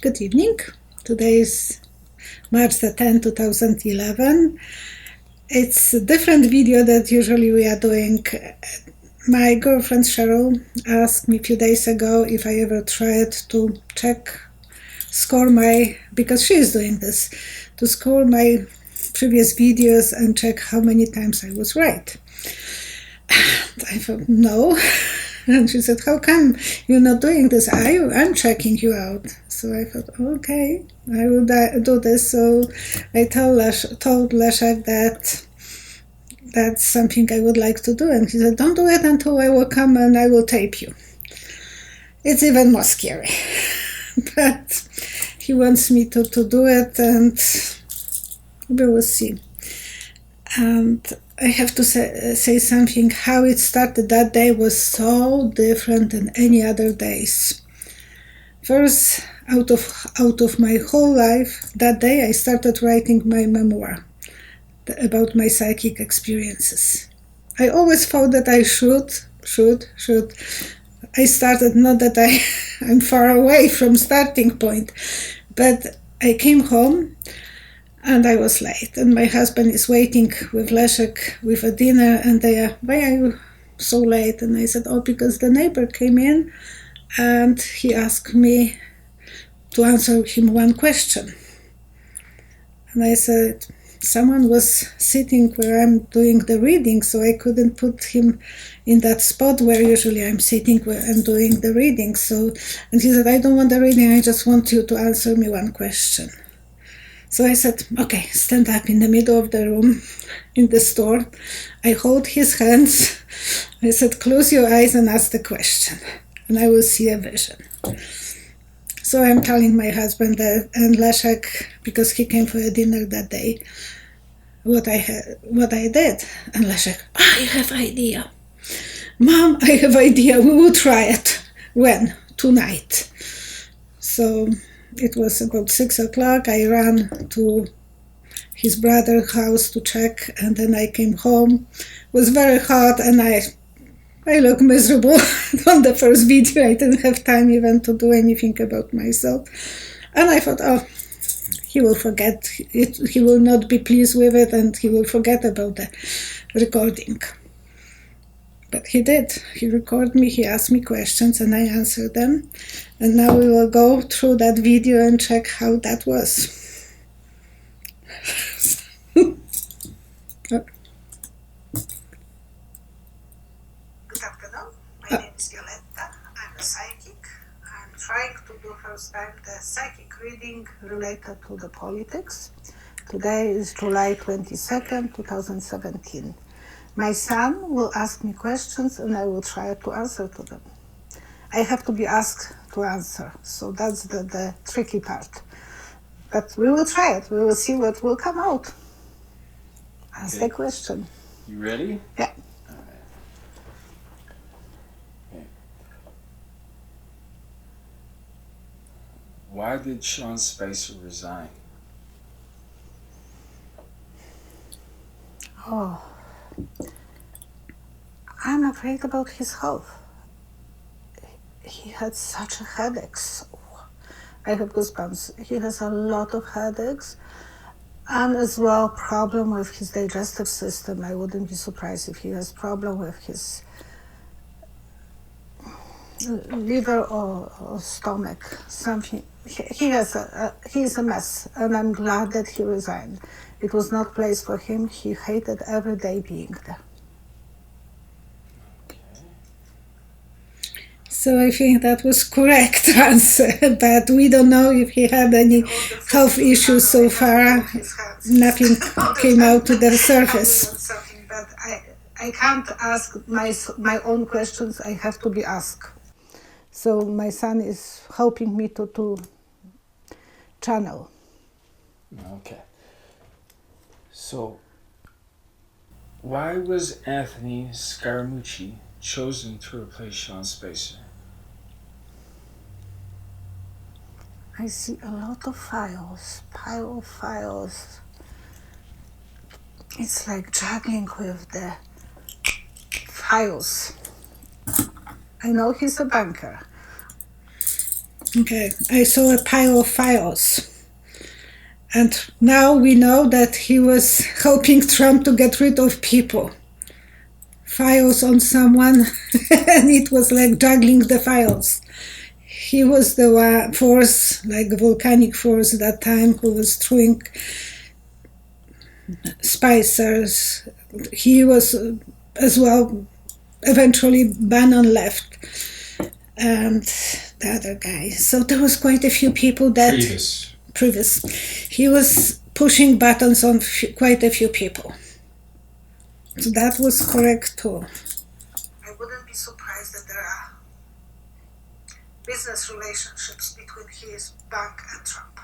Good evening. Today is March the 10th, 2011. It's a different video that usually we are doing. My girlfriend Cheryl asked me a few days ago if I ever tried to score my, because she is doing this, to score my previous videos and check how many times I was right. I thought, no. And she said, how come you're not doing this? I'm checking you out. So I thought, okay, I will do this. So I told Leszek that that's something I would like to do. And he said, don't do it until I will come and I will tape you. It's even more scary. But he wants me to do it, and we will see. And I have to say something. How it started that day was so different than any other days. First, out of my whole life, that day I started writing my memoir about my psychic experiences. I always thought that I should. I started, not that I'm far away from starting point, but I came home and I was late, and my husband is waiting with Leszek with a dinner, and they are, why are you so late? And I said, oh, because the neighbor came in and he asked me to answer him one question. And I said, someone was sitting where I'm doing the reading, so I couldn't put him in that spot where usually I'm sitting where I'm doing the reading. So, and he said, I don't want the reading, I just want you to answer me one question. So I said, okay, stand up in the middle of the room in the store. I hold his hands. I said, close your eyes and ask the question, and I will see a vision. So I'm telling my husband that, and Leszek, because he came for a dinner that day, what I did. And Leszek, I have idea. Mom, I have idea. We will try it. When? Tonight. So it was about 6 o'clock. I ran to his brother's house to check, and then I came home. It was very hot, and I look miserable on the first video. I didn't have time even to do anything about myself. And I thought, oh, he will forget it. He will not be pleased with it, and he will forget about the recording. But he did. He recorded me, he asked me questions, and I answered them. And now we will go through that video and check how that was. Good afternoon. My name is Violetta. I'm a psychic. I'm trying to do first time the psychic reading related to the politics. Today is July 22nd, 2017. My son will ask me questions and I will try to answer to them. I have to be asked to answer, so that's the tricky part. But we will try it. We will see what will come out. Ask the question. You ready? Yeah. All right. Okay. Why did Sean Spicer resign? Oh, I'm afraid about his health. He had such headaches. I have goosebumps. He has a lot of headaches, and as well problem with his digestive system. I wouldn't be surprised if he has problem with his liver or stomach, something. He's a mess, and I'm glad that he resigned. It was not place for him. He hated every day being there. So I think that was correct answer, but we don't know if he had any health issues so far. Nothing came out to the surface. But I can't ask my own questions. I have to be asked. So my son is helping me to channel. Okay. So, why was Anthony Scaramucci chosen to replace Sean Spicer? I see a lot of files, pile of files. It's like juggling with the files. I know he's a banker. Okay, I saw a pile of files. And now we know that he was helping Trump to get rid of people. Files on someone, and it was like juggling the files. He was the force, like volcanic force at that time, who was throwing spicers. He was as well, eventually Bannon left. And the other guy. So there was quite a few people that... Previous. He was pushing buttons on quite a few people. So that was correct too. I wouldn't be surprised that there are business relationships between his bank and Trump.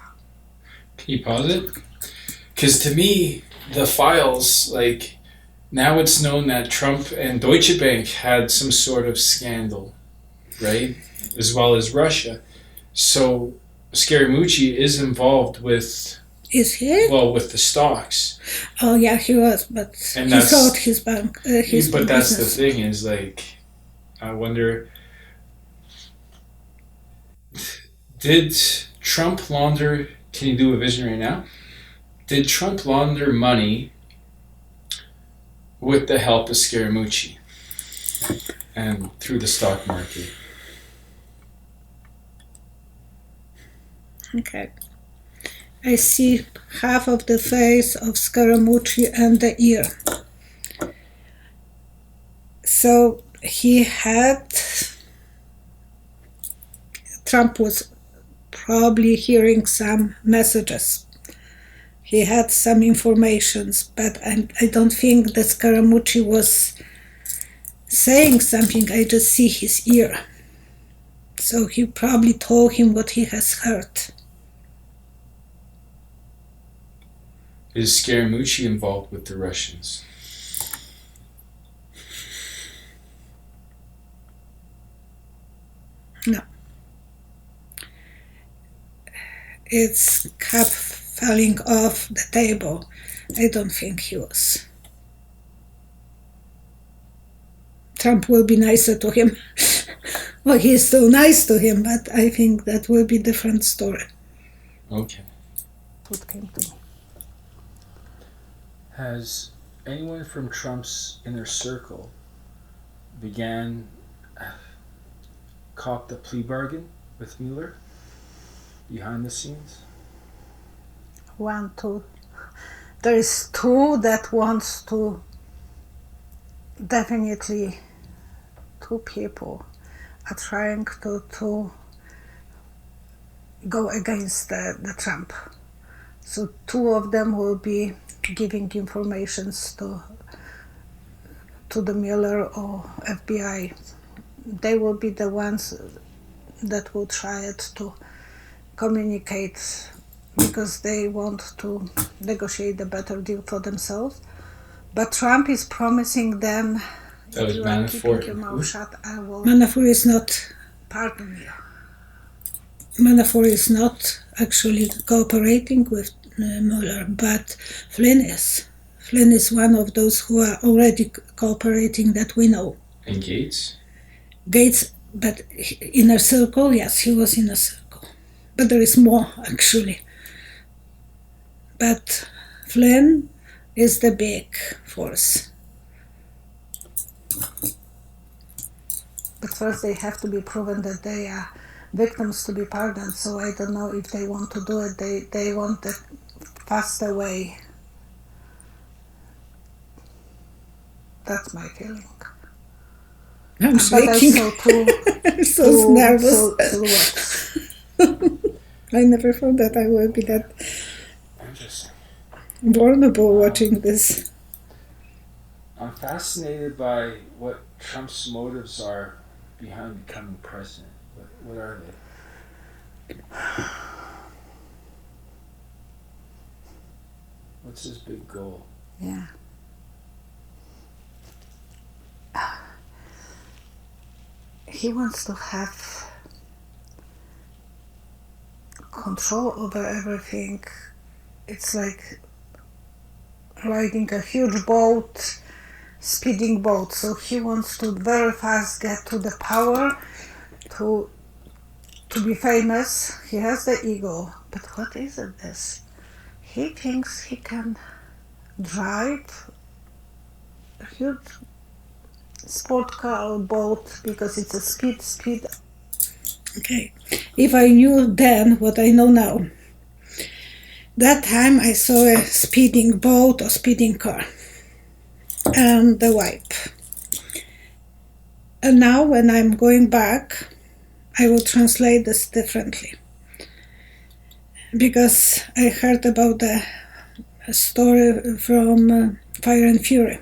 Can you pause it? Because to me, the files, like, now it's known that Trump and Deutsche Bank had some sort of scandal, right? As well as Russia. So Scaramucci is involved with... Is he? Well, with the stocks. Oh yeah, he was, but and he sold his bank. But that's the thing is, like, I wonder, did Trump launder, can you do a vision right now? Did Trump launder money with the help of Scaramucci and through the stock market? Okay. I see half of the face of Scaramucci and the ear. So he had... Trump was probably hearing some messages. He had some informations, but I don't think that Scaramucci was saying something. I just see his ear. So he probably told him what he has heard. Is Scaramucci involved with the Russians? No. It's cup falling off the table. I don't think he was. Trump will be nicer to him. Well, he's still nice to him, but I think that will be a different story. Okay. What came to me? Has anyone from Trump's inner circle copped a plea bargain with Mueller behind the scenes? 1, 2. There is 2 that wants to... Definitely 2 people are trying to go against the Trump. So 2 of them will be giving informations to the Mueller or FBI. They will be the ones that will try it to communicate because they want to negotiate a better deal for themselves. But Trump is promising them, that if you are keeping your mouth shut, I will... Manafort is not... Pardon you. Manafort is not actually cooperating with Mueller, but Flynn is. Flynn is one of those who are already cooperating that we know. And Gates? Gates, but inner circle, yes, he was in a circle. But there is more, actually. But Flynn is the big force. But first they have to be proven that they are victims to be pardoned, so I don't know if they want to do it. They want the faster way. That's my feeling. I'm shaking. I'm so nervous. I never thought that I would be that vulnerable watching this. I'm fascinated by what Trump's motives are behind becoming president. What are they? What's his big goal? Yeah. He wants to have control over everything. It's like riding a huge boat, speeding boat. So he wants to very fast get to the power, to to be famous. He has the ego. But what is it this? He thinks he can drive a huge sport car or boat because it's a speed. Okay, if I knew then what I know now, that time I saw a speeding boat or speeding car and the wipe. And now when I'm going back, I will translate this differently. Because I heard about a story from Fire and Fury.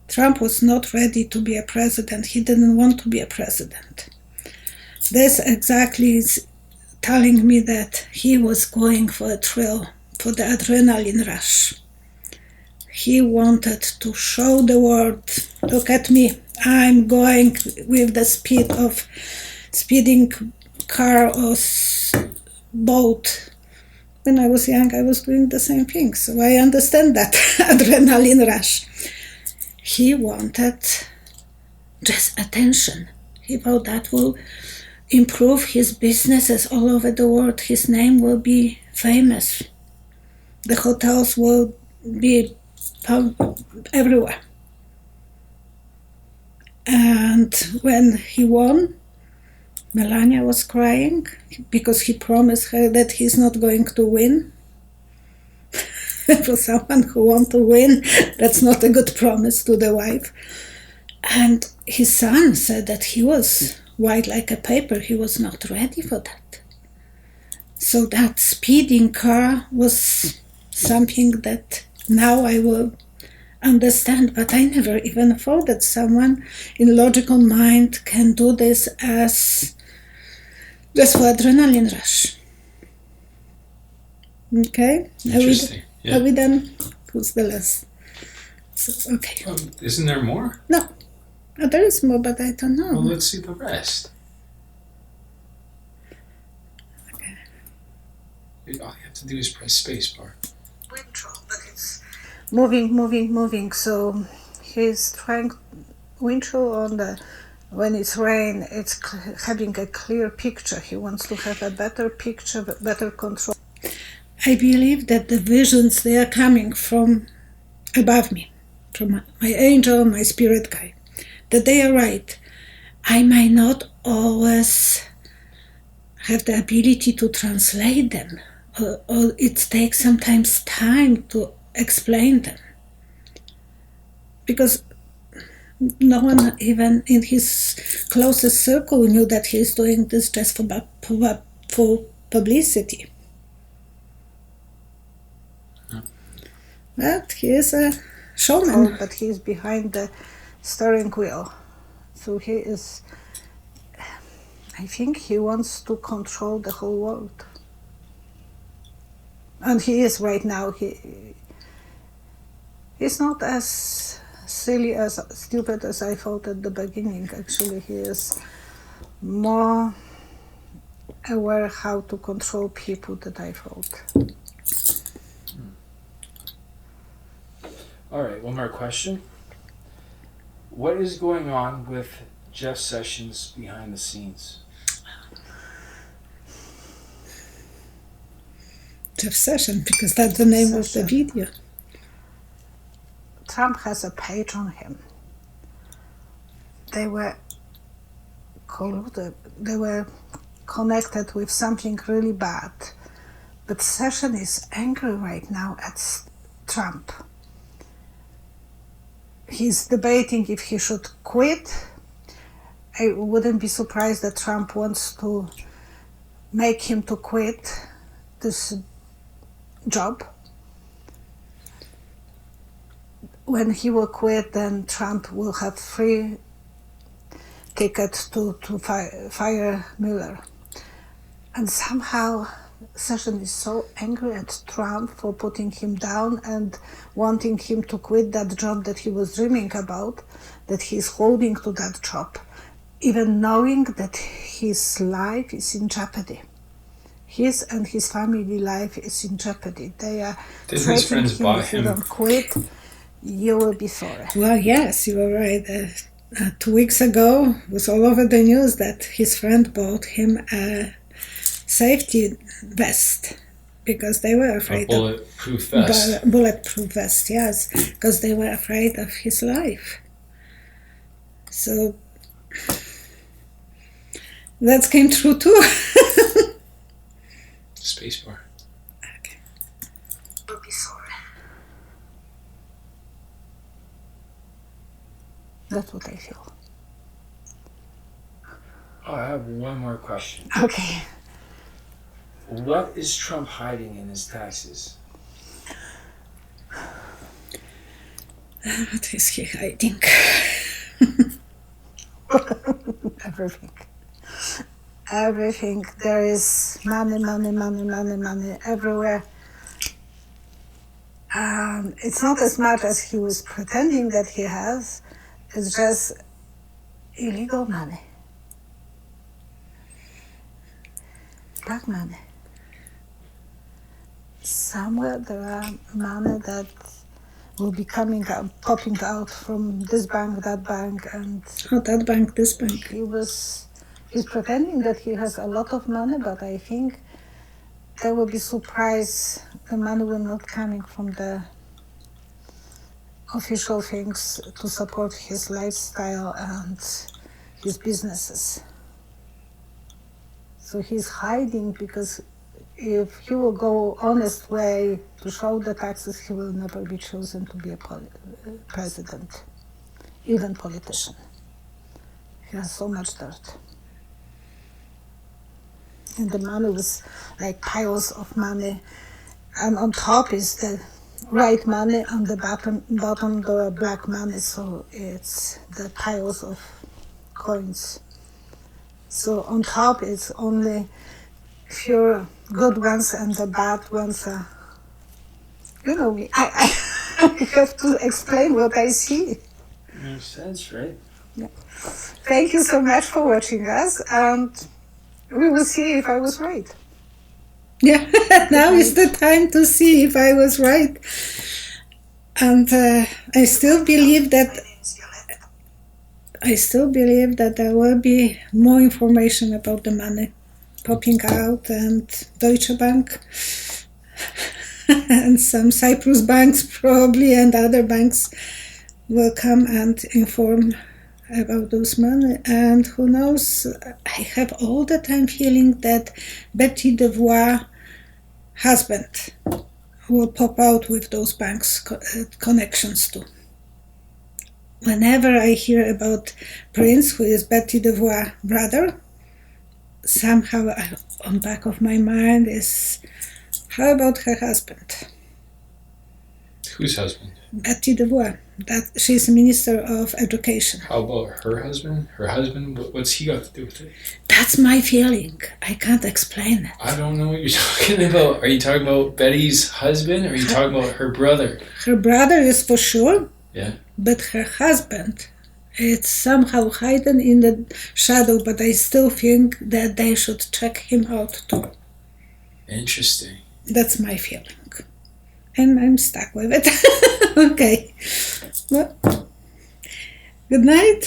Trump was not ready to be a president. He didn't want to be a president. This exactly is telling me that he was going for a thrill, for the adrenaline rush. He wanted to show the world, look at me, I'm going with the speed of speeding car or boat. When I was young, I was doing the same thing, so I understand that adrenaline rush. He wanted just attention. He thought that will improve his businesses all over the world. His name will be famous. The hotels will be found everywhere. And when he won, Melania was crying because he promised her that he's not going to win. For someone who wants to win, that's not a good promise to the wife. And his son said that he was white like a paper. He was not ready for that. So that speeding car was something that now I will understand, but I never even thought that someone in logical mind can do this as just for adrenaline rush. Okay? Interesting. Are we done? Who's the last? So, okay. Isn't there more? No. There is more, but I don't know. Well, let's see the rest. Okay. All you have to do is press spacebar. Windrow, but it's moving. So he's trying windrow on the. When it's rain, it's having a clear picture. He wants to have a better picture, better control. I believe that the visions, they are coming from above me, from my angel, my spirit guide, that they are right. I might not always have the ability to translate them, or it takes sometimes time to explain them. Because no one even in his closest circle knew that he's doing this just for publicity. But he is a showman. But he's behind the steering wheel. So he is, I think he wants to control the whole world. And he is right now. He's not as silly, as stupid as I thought at the beginning. Actually, he is more aware how to control people than I thought. All right, one more question. What is going on with Jeff Sessions behind the scenes? Jeff Sessions, because that's the name of the video. Trump has a page on him. They were colluded. They were connected with something really bad. But Sessions is angry right now at Trump. He's debating if he should quit. I wouldn't be surprised that Trump wants to make him to quit this job. When he will quit, then Trump will have free ticket to fire Mueller. And somehow Sessions is so angry at Trump for putting him down and wanting him to quit that job that he was dreaming about, that he's holding to that job, even knowing that his life is in jeopardy. His and his family life is in jeopardy. They are Didn't his friends buy if you him? don't quit, you will be sorry. Well, yes, you are right. 2 weeks ago, it was all over the news that his friend bought him a safety vest because they were afraid bulletproof vest. Bulletproof vest, yes, because they were afraid of his life. So that came true too. Spacebar. Okay. Will be sorry. That's what I feel. Oh, I have one more question. Okay. What is Trump hiding in his taxes? What is he hiding? Everything. Everything. There is money everywhere. It's not as much as he was pretending that he has. It's just illegal money. Black money. Somewhere there are money that will be popping out from this bank, that bank, and that bank, this bank. He's pretending that he has a lot of money, but I think there will be surprise. The money will not coming from the official things to support his lifestyle and his businesses. So he's hiding because if he will go honest way to show the taxes, he will never be chosen to be a president, even politician. He has so much dirt. And the money was like piles of money, and on top is the white money, on the bottom the black money, so it's the piles of coins. So on top it's only few good ones and the bad ones are, you know me, I have to explain what I see. Makes sense, right? Yeah. Thank you so much for watching us, and we will see if I was right. Yeah, now is the time to see if I was right. And I still believe that there will be more information about the money popping out, and Deutsche Bank and some Cyprus banks probably and other banks will come and inform about those money. And who knows, I have all the time feeling that Betty DeVois husband will pop out with those banks connections too. Whenever I hear about Prince, who is Betty DeVois' brother, somehow on back of my mind is, how about her husband? Whose husband? Betty DeVois. That she's Minister of Education. How about her husband? Her husband? What's he got to do with it? That's my feeling. I can't explain it. I don't know what you're talking about. Are you talking about Betty's husband, or are you talking about her brother? Her brother is for sure. Yeah. But her husband, it's somehow hidden in the shadow, but I still think that they should check him out too. Interesting. That's my feeling. And I'm stuck with it. Okay. Well, good night.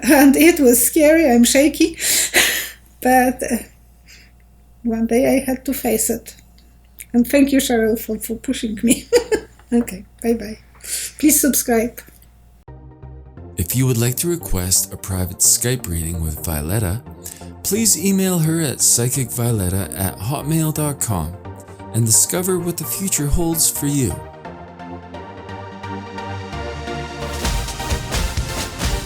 And it was scary, I'm shaky. But one day I had to face it. And thank you, Cheryl, for pushing me. Okay, bye-bye. Please subscribe. If you would like to request a private Skype reading with Violetta, please email her at psychicvioletta@hotmail.com and discover what the future holds for you.